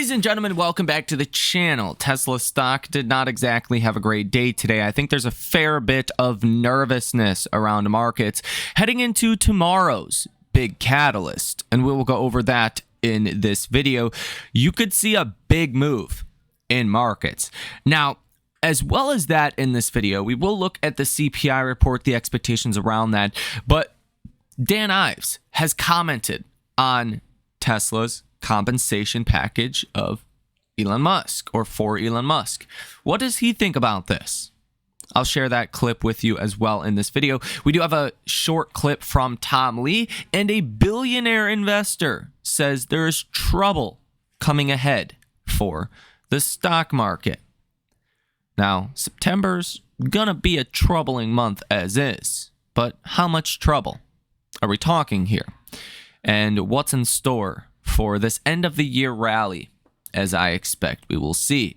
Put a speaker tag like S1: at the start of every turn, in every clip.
S1: Ladies and gentlemen, welcome back to the channel. Tesla stock did not exactly have a great day today. I think there's a fair bit of nervousness around markets heading into tomorrow's big catalyst, and we will go over that in this video. You could see a big move in markets. Now, as well as that in this video, we will look at the CPI report, the expectations around that, but Dan Ives has commented on Tesla's compensation package of Elon Musk, or for Elon Musk. What does he think about this? I'll share that clip with you as well in this video. We do have a short clip from Tom Lee, and a billionaire investor says there is trouble coming ahead for the stock market. Now, September's gonna be a troubling month as is, but how much trouble are we talking here? And what's in store for this end of the year rally, as I expect we will see?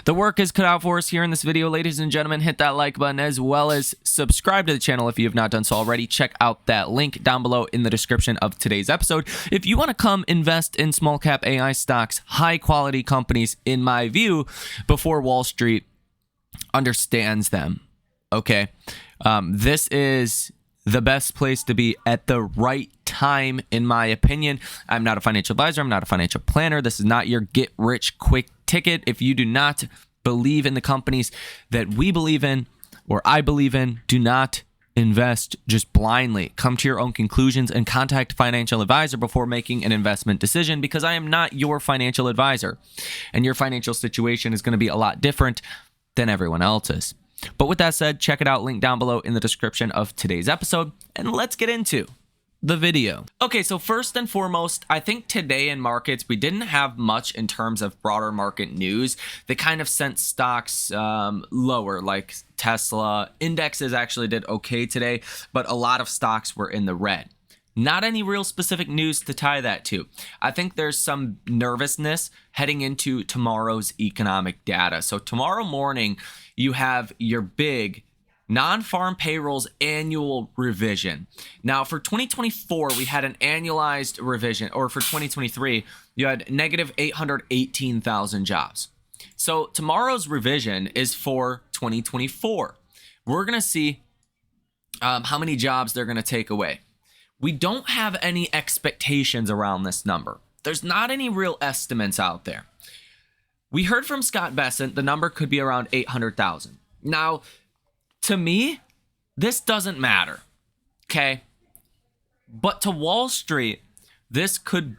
S1: The work is cut out for us here in this video, ladies and gentlemen. Hit that like button as well as subscribe to the channel if you have not done so already. Check out that link down below in the description of today's episode. If you want to come invest in small cap AI stocks, high quality companies, in my view, before Wall Street understands them, okay? This is the best place to be at the right time, in my opinion. I'm not a financial advisor. I'm not a financial planner. This is not your get rich quick ticket. If you do not believe in the companies that we believe in, or I believe in, do not invest just blindly. Come to your own conclusions and contact a financial advisor before making an investment decision, because I am not your financial advisor, and your financial situation is going to be a lot different than everyone else's. But with that said, check it out, link down below in the description of today's episode, and let's get into the video. Okay, so first and foremost, I think today in markets, we didn't have much in terms of broader market news that kind of sent stocks lower, like Tesla. Indexes actually did okay today, but a lot of stocks were in the red. Not any real specific news to tie that to. I think there's some nervousness heading into tomorrow's economic data. So tomorrow morning, you have your big non-farm payrolls annual revision. Now, for 2024, we had an annualized revision, or for 2023, you had negative 818,000 jobs. So tomorrow's revision is for 2024. We're going to see how many jobs they're going to take away. We don't have any expectations around this number. There's not any real estimates out there. We heard from Scott Bessent the number could be around 800,000. Now, to me, this doesn't matter, okay? But to Wall Street, this could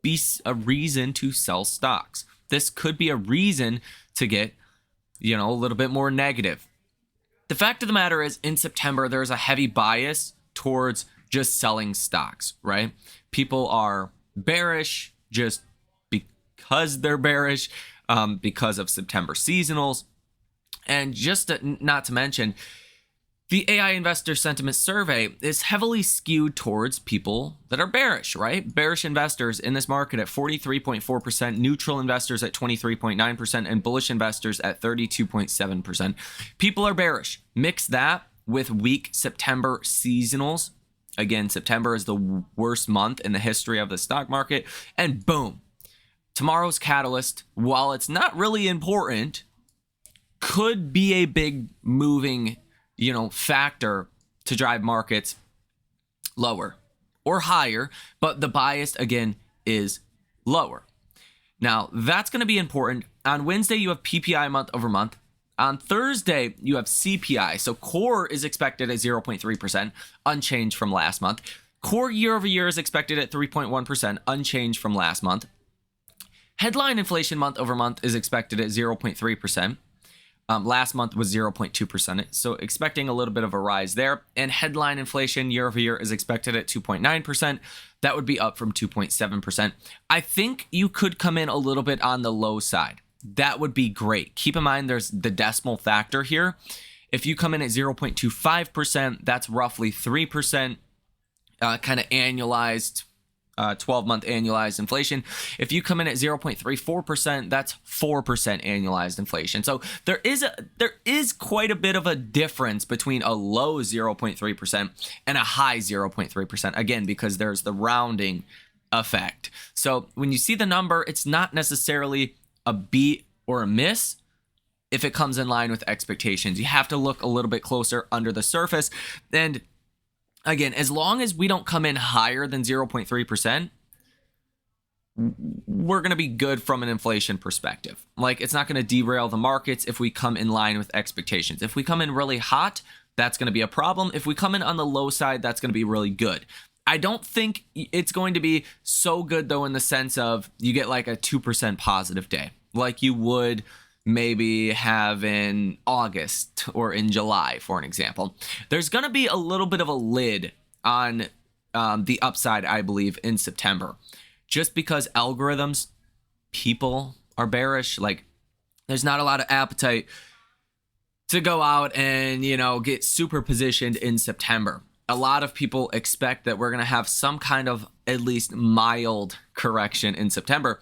S1: be a reason to sell stocks. This could be a reason to get, a little bit more negative. The fact of the matter is, in September, there's a heavy bias towards just selling stocks, right? People are bearish just because they're bearish, because of September seasonals. And not to mention, the AI Investor Sentiment Survey is heavily skewed towards people that are bearish, right? Bearish investors in this market at 43.4%, neutral investors at 23.9%, and bullish investors at 32.7%. People are bearish. Mix that with weak September seasonals. Again, September is the worst month in the history of the stock market. And boom, tomorrow's catalyst, while it's not really important, could be a big moving, factor to drive markets lower or higher. But the bias, again, is lower. Now, that's going to be important. On Wednesday, you have PPI month over month. On Thursday, you have CPI. So core is expected at 0.3%, unchanged from last month. Core year over year is expected at 3.1%, unchanged from last month. Headline inflation month over month is expected at 0.3%. Last month was 0.2%, so expecting a little bit of a rise there. And headline inflation year over year is expected at 2.9%. That would be up from 2.7%. I think you could come in a little bit on the low side. That would be great. Keep in mind there's the decimal factor here. If you come in at 0.25%, that's roughly 3% kind of annualized, 12-month annualized inflation. If you come in at 0.34%, that's 4% annualized inflation. So there is quite a bit of a difference between a low 0.3% and a high 0.3%. Again, because there's the rounding effect. So when you see the number, it's not necessarily a beat or a miss if it comes in line with expectations. You have to look a little bit closer under the surface. And again, as long as we don't come in higher than 0.3%, we're going to be good from an inflation perspective. Like, it's not going to derail the markets if we come in line with expectations. If we come in really hot, that's going to be a problem. If we come in on the low side, that's going to be really good. I don't think it's going to be so good, though, in the sense of you get like a 2% positive day, like you would maybe have in August or in July, for an example. There's going to be a little bit of a lid on the upside, I believe, in September, just because algorithms, people are bearish. Like, there's not a lot of appetite to go out and, get super positioned in September. A lot of people expect that we're going to have some kind of at least mild correction in September.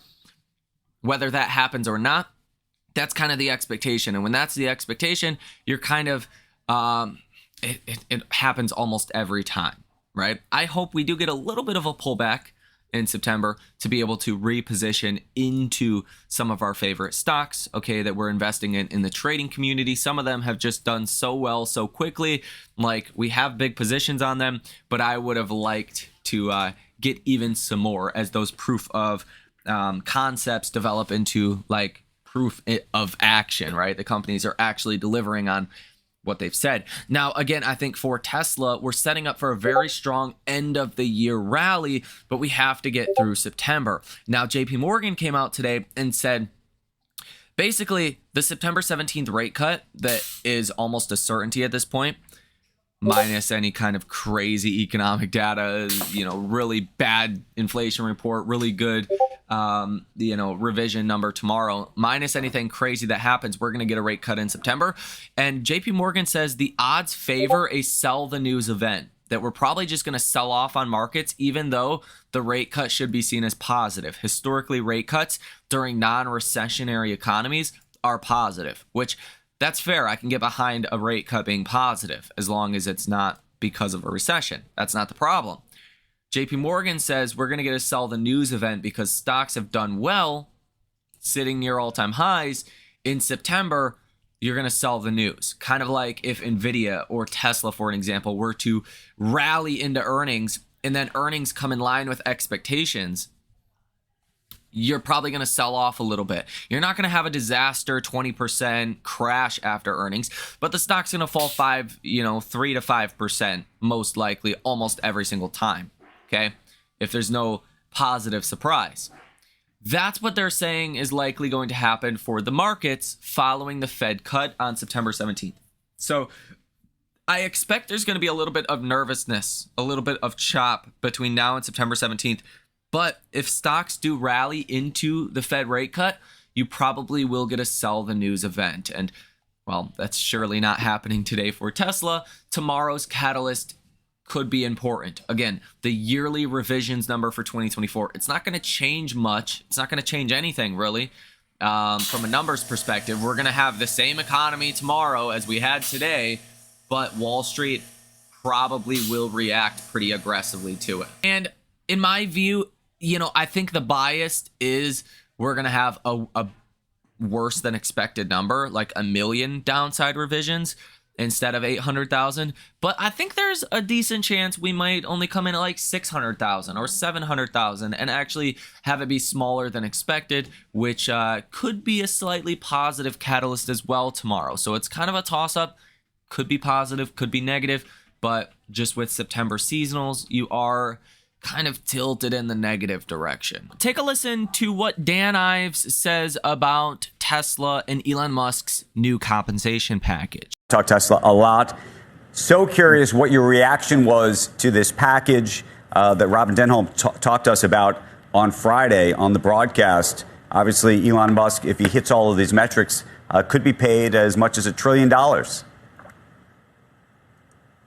S1: Whether that happens or not, that's kind of the expectation. And when that's the expectation, you're kind of, it happens almost every time, right? I hope we do get a little bit of a pullback in September to be able to reposition into some of our favorite stocks, okay, that we're investing in the trading community. Some of them have just done so well so quickly. Like, we have big positions on them, but I would have liked to get even some more as those proof of concepts develop into like proof of action, right? The companies are actually delivering on what they've said. Now, again, I think for Tesla, we're setting up for a very strong end of the year rally, but we have to get through September. Now, JP Morgan came out today and said, basically, the September 17th rate cut that is almost a certainty at this point, minus any kind of crazy economic data, really bad inflation report, really good, revision number tomorrow, minus anything crazy that happens, we're going to get a rate cut in September. And JP Morgan says the odds favor a sell the news event, that we're probably just going to sell off on markets, even though the rate cut should be seen as positive. Historically, rate cuts during non-recessionary economies are positive, which that's fair. I can get behind a rate cut being positive as long as it's not because of a recession. That's not the problem. JP Morgan says we're going to get a sell the news event because stocks have done well, sitting near all-time highs. In September, you're going to sell the news. Kind of like if Nvidia or Tesla, for an example, were to rally into earnings and then earnings come in line with expectations, you're probably going to sell off a little bit. You're not going to have a disaster 20% crash after earnings, but the stock's going to fall 3 to 5% most likely almost every single time. Okay, if there's no positive surprise. That's what they're saying is likely going to happen for the markets following the Fed cut on September 17th. So I expect there's going to be a little bit of nervousness, a little bit of chop between now and September 17th. But if stocks do rally into the Fed rate cut, you probably will get a sell the news event. And, well, that's surely not happening today for Tesla. Tomorrow's catalyst could be important. Again, the yearly revisions number for 2024, it's not going to change much. It's not going to change anything, really. From a numbers perspective, we're going to have the same economy tomorrow as we had today, but Wall Street probably will react pretty aggressively to it. And in my view, I think the bias is we're going to have a worse than expected number, like 1 million downside revisions instead of 800,000. But I think there's a decent chance we might only come in at like 600,000 or 700,000 and actually have it be smaller than expected, which could be a slightly positive catalyst as well tomorrow. So it's kind of a toss-up. Could be positive, could be negative. But just with September seasonals, you are kind of tilted in the negative direction. Take a listen to what Dan Ives says about Tesla and Elon Musk's new compensation package.
S2: Talk Tesla a lot. So curious what your reaction was to this package that Robin Denholm talked to us about on Friday on the broadcast. Obviously, Elon Musk, if he hits all of these metrics, could be paid as much as $1 trillion.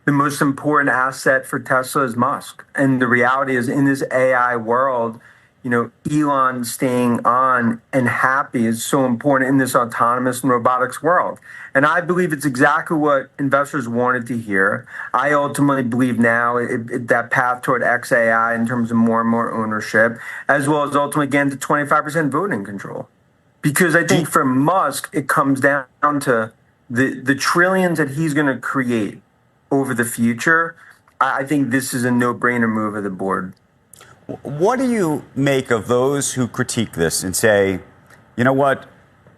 S3: The most important asset for Tesla is Musk. And the reality is, in this AI world, Elon staying on and happy is so important in this autonomous and robotics world. And I believe it's exactly what investors wanted to hear. I ultimately believe now that path toward XAI in terms of more and more ownership, as well as ultimately getting to 25% voting control. Because I think for Musk, it comes down to the trillions that he's going to create over the future. I think this is a no-brainer move of the board.
S2: What do you make of those who critique this and say, you know what,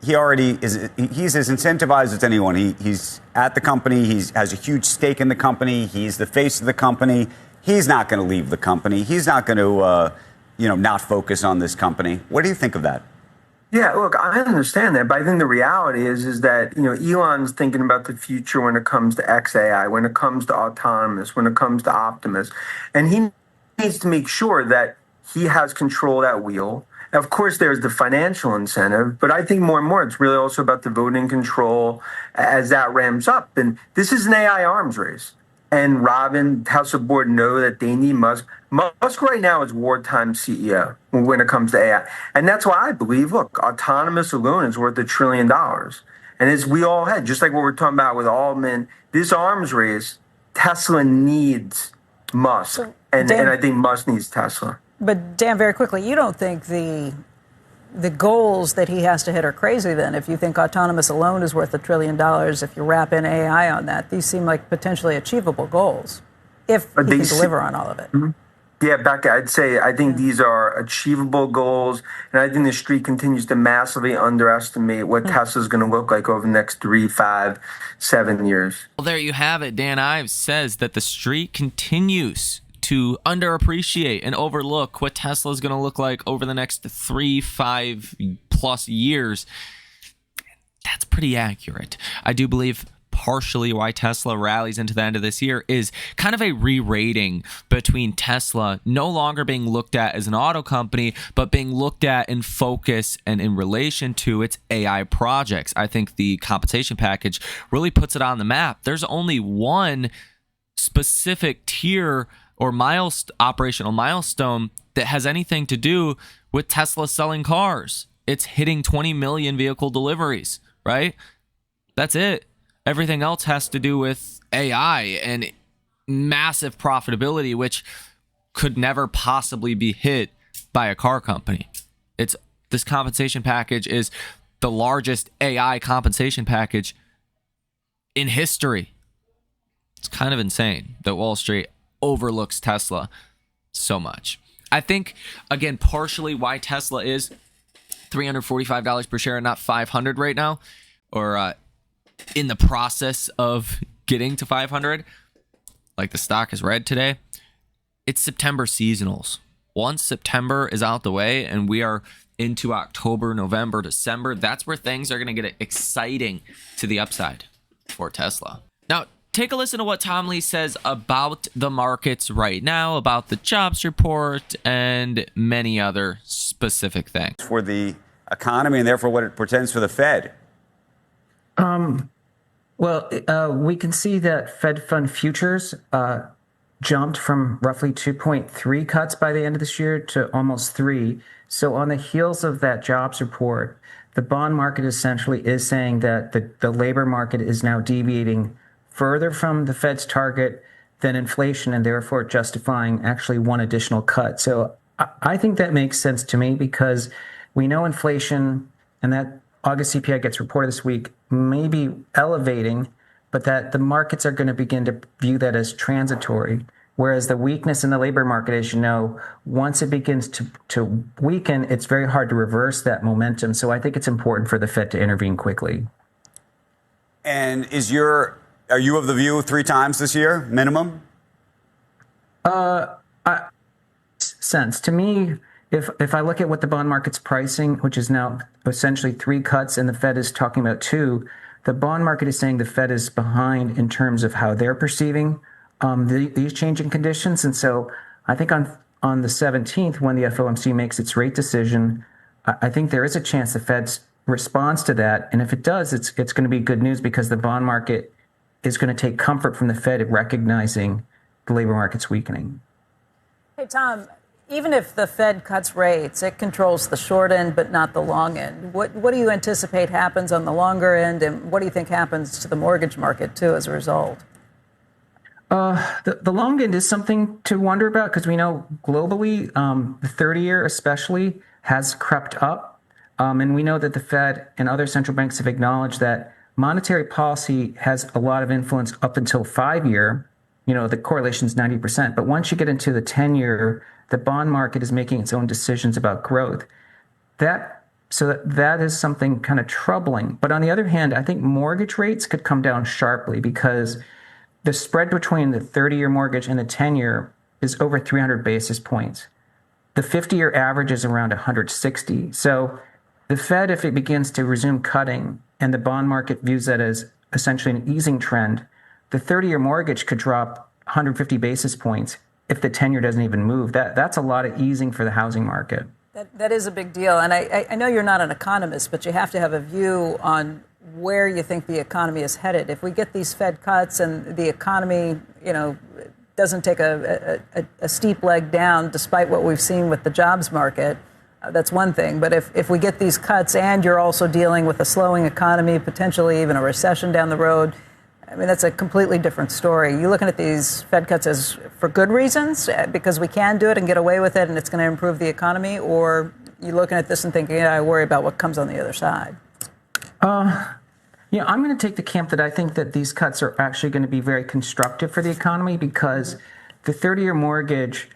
S2: he's as incentivized as anyone. He's at the company. He has a huge stake in the company. He's the face of the company. He's not going to leave the company. He's not going to, not focus on this company. What do you think of that?
S3: Yeah, look, I understand that, but I think the reality is that, Elon's thinking about the future when it comes to XAI, when it comes to autonomous, when it comes to Optimus. And he needs to make sure that he has control of that wheel. Of course, there's the financial incentive, but I think more and more it's really also about the voting control as that ramps up. And this is an AI arms race. And Robin, House of Board know that they need Musk. Musk right now is wartime CEO when it comes to AI. And that's why I believe, look, autonomous alone is worth $1 trillion. And as we all had, just like what we're talking about with Altman, this arms race, Tesla needs Musk. And I think Musk needs Tesla.
S4: But Dan, very quickly, you don't think the goals that he has to hit are crazy then? If you think autonomous alone is worth $1 trillion, if you wrap in AI on that, these seem like potentially achievable goals if he can deliver on all of it.
S3: Mm-hmm. Yeah, Becca, I'd say I think these are achievable goals, and I think the street continues to massively underestimate what Tesla's going to look like over the next 3, 5, 7 years.
S1: Well, there you have it. Dan Ives says that the street continues to underappreciate and overlook what Tesla is going to look like over the next 3, 5+ years. That's pretty accurate. I do believe partially why Tesla rallies into the end of this year is kind of a re-rating between Tesla no longer being looked at as an auto company, but being looked at in focus and in relation to its AI projects. I think the compensation package really puts it on the map. There's only one specific tier or operational milestone that has anything to do with Tesla selling cars. It's hitting 20 million vehicle deliveries, right? That's it. Everything else has to do with AI and massive profitability, which could never possibly be hit by a car company. This compensation package is the largest AI compensation package in history. It's kind of insane that Wall Street overlooks Tesla so much. I think, again, partially why Tesla is $345 per share and not $500 right now, or in the process of getting to 500, like the stock is red today. It's September seasonals. Once September is out the way and we are into October, November, December, that's where things are going to get exciting to the upside for Tesla. Now, take a listen to what Tom Lee says about the markets right now, about the jobs report, and many other specific things.
S2: For the economy and therefore what it portends for the Fed.
S5: We can see that Fed fund futures jumped from roughly 2.3 cuts by the end of this year to almost 3. So on the heels of that jobs report, the bond market essentially is saying that the labor market is now deviating further from the Fed's target than inflation, and therefore justifying actually one additional cut. So I think that makes sense to me, because we know inflation, and that August CPI gets reported this week, may be elevating, but that the markets are going to begin to view that as transitory. Whereas the weakness in the labor market, as you know, once it begins to weaken, it's very hard to reverse that momentum. So I think it's important for the Fed to intervene quickly.
S2: And are you of the view 3 times this year, minimum?
S5: Sense. To me, if I look at what the bond market's pricing, which is now essentially 3 cuts, and the Fed is talking about 2, the bond market is saying the Fed is behind in terms of how they're perceiving these changing conditions. And so I think on the 17th, when the FOMC makes its rate decision, I think there is a chance the Fed responds to that. And if it does, it's going to be good news, because the bond market is going to take comfort from the Fed at recognizing the labor market's weakening.
S4: Hey, Tom, Even if the Fed cuts rates, it controls the short end, but not the long end. What do you anticipate happens on the longer end, and what do you think happens to the mortgage market, too, as a result?
S5: The long end is something to wonder about because we know globally, the 30-year especially has crept up. And we know that the Fed and other central banks have acknowledged that monetary policy has a lot of influence up until 5-year. The correlation is 90%. But once you get into the 10-year, the bond market is making its own decisions about growth. That is something kind of troubling. But on the other hand, I think mortgage rates could come down sharply because the spread between the 30-year mortgage and the 10-year is over 300 basis points. The 50-year average is around 160. So the Fed, if it begins to resume cutting and the bond market views that as essentially an easing trend, the 30-year mortgage could drop 150 basis points if the 10-year doesn't even move. That's a lot of easing for the housing market.
S4: That is a big deal. And I know you're not an economist, but you have to have a view on where you think the economy is headed. If we get these Fed cuts and the economy, doesn't take a steep leg down, despite what we've seen with the jobs market, that's one thing. But if we get these cuts and you're also dealing with a slowing economy, potentially even a recession down the road, I mean, that's a completely different story. You looking at these Fed cuts as for good reasons, because we can do it and get away with it and it's going to improve the economy, or you looking at this and thinking, I worry about what comes on the other side?
S5: I'm going to take the camp that I think that these cuts are actually going to be very constructive for the economy because the 30-year mortgage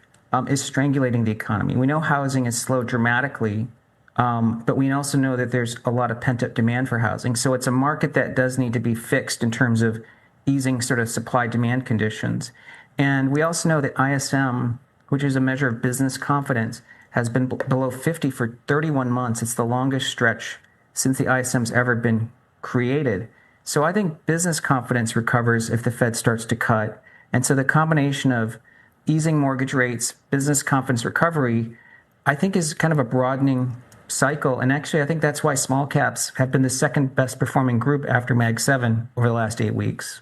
S5: is strangulating the economy. We know housing has slowed dramatically, but we also know that there's a lot of pent-up demand for housing. So it's a market that does need to be fixed in terms of easing sort of supply-demand conditions. And we also know that ISM, which is a measure of business confidence, has been below 50 for 31 months. It's the longest stretch since the ISM's ever been created. So I think business confidence recovers if the Fed starts to cut. And so the combination of easing mortgage rates, business confidence recovery, I think is kind of a broadening cycle. And actually, I think that's why small caps have been the second best performing group after Mag 7 over the last 8 weeks.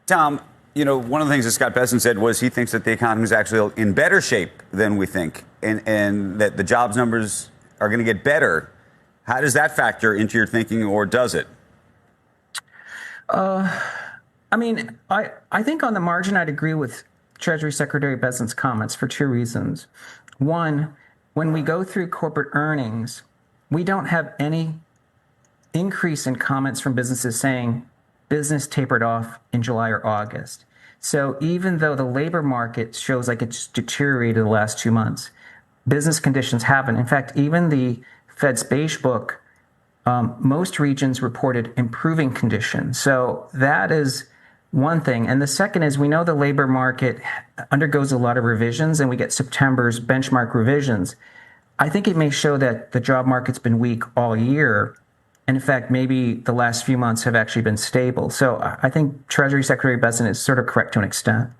S2: Tom, one of the things that Scott Besson said was he thinks that the economy is actually in better shape than we think and that the jobs numbers are going to get better. How does that factor into your thinking, or does it?
S5: I think on the margin, I'd agree with Treasury Secretary Besson's comments for two reasons. One, when we go through corporate earnings, we don't have any increase in comments from businesses saying business tapered off in July or August. So even though the labor market shows like it's deteriorated the last 2 months, business conditions haven't. In fact, even the Fed's beige book, most regions reported improving conditions. So that is one thing. And the second is we know the labor market undergoes a lot of revisions and we get September's benchmark revisions. I think it may show that the job market's been weak all year. And in fact, maybe the last few months have actually been stable. So I think Treasury Secretary Besson is sort of correct to an extent.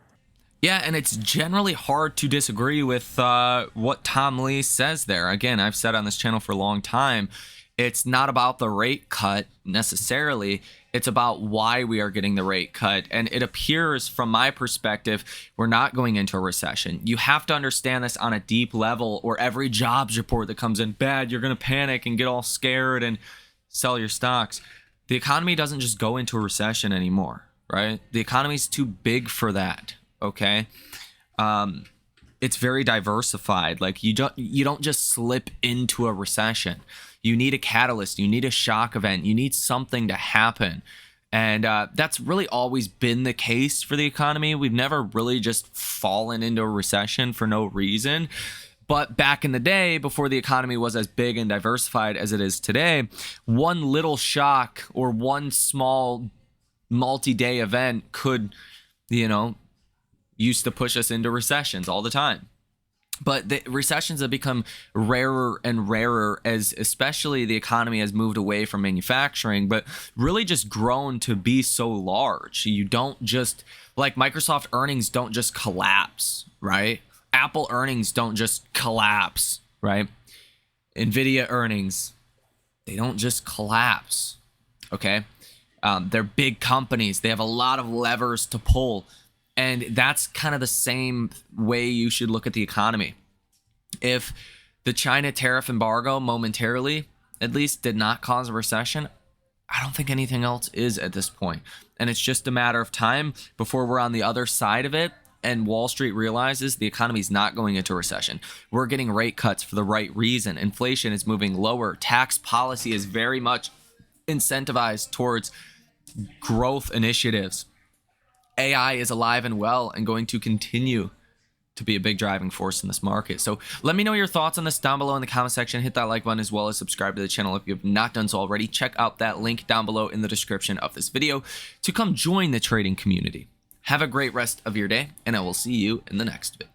S1: Yeah, and it's generally hard to disagree with what Tom Lee says there. Again, I've said on this channel for a long time, it's not about the rate cut necessarily. It's about why we are getting the rate cut. And it appears, from my perspective, we're not going into a recession. You have to understand this on a deep level, or every jobs report that comes in bad, you're going to panic and get all scared and sell your stocks. The economy doesn't just go into a recession anymore, right? The economy's too big for that. Okay. It's very diversified. Like you don't just slip into a recession. You need a catalyst. You need a shock event. You need something to happen. And that's really always been the case for the economy. We've never really just fallen into a recession for no reason. But back in the day, before the economy was as big and diversified as it is today, one little shock or one small multi-day event could, used to push us into recessions all the time. But the recessions have become rarer and rarer as especially the economy has moved away from manufacturing, but really just grown to be so large. You don't just, like Microsoft earnings don't just collapse, right? Apple earnings don't just collapse, right? Nvidia earnings, they don't just collapse, okay? They're big companies. They have a lot of levers to pull. And that's kind of the same way you should look at the economy. If the China tariff embargo momentarily, at least, did not cause a recession, I don't think anything else is at this point. And it's just a matter of time before we're on the other side of it and Wall Street realizes the economy's not going into recession. We're getting rate cuts for the right reason. Inflation is moving lower. Tax policy is very much incentivized towards growth initiatives. AI is alive and well and going to continue to be a big driving force in this market. So let me know your thoughts on this down below in the comment section. Hit that like button as well as subscribe to the channel if you have not done so already. Check out that link down below in the description of this video to come join the trading community. Have a great rest of your day, and I will see you in the next video.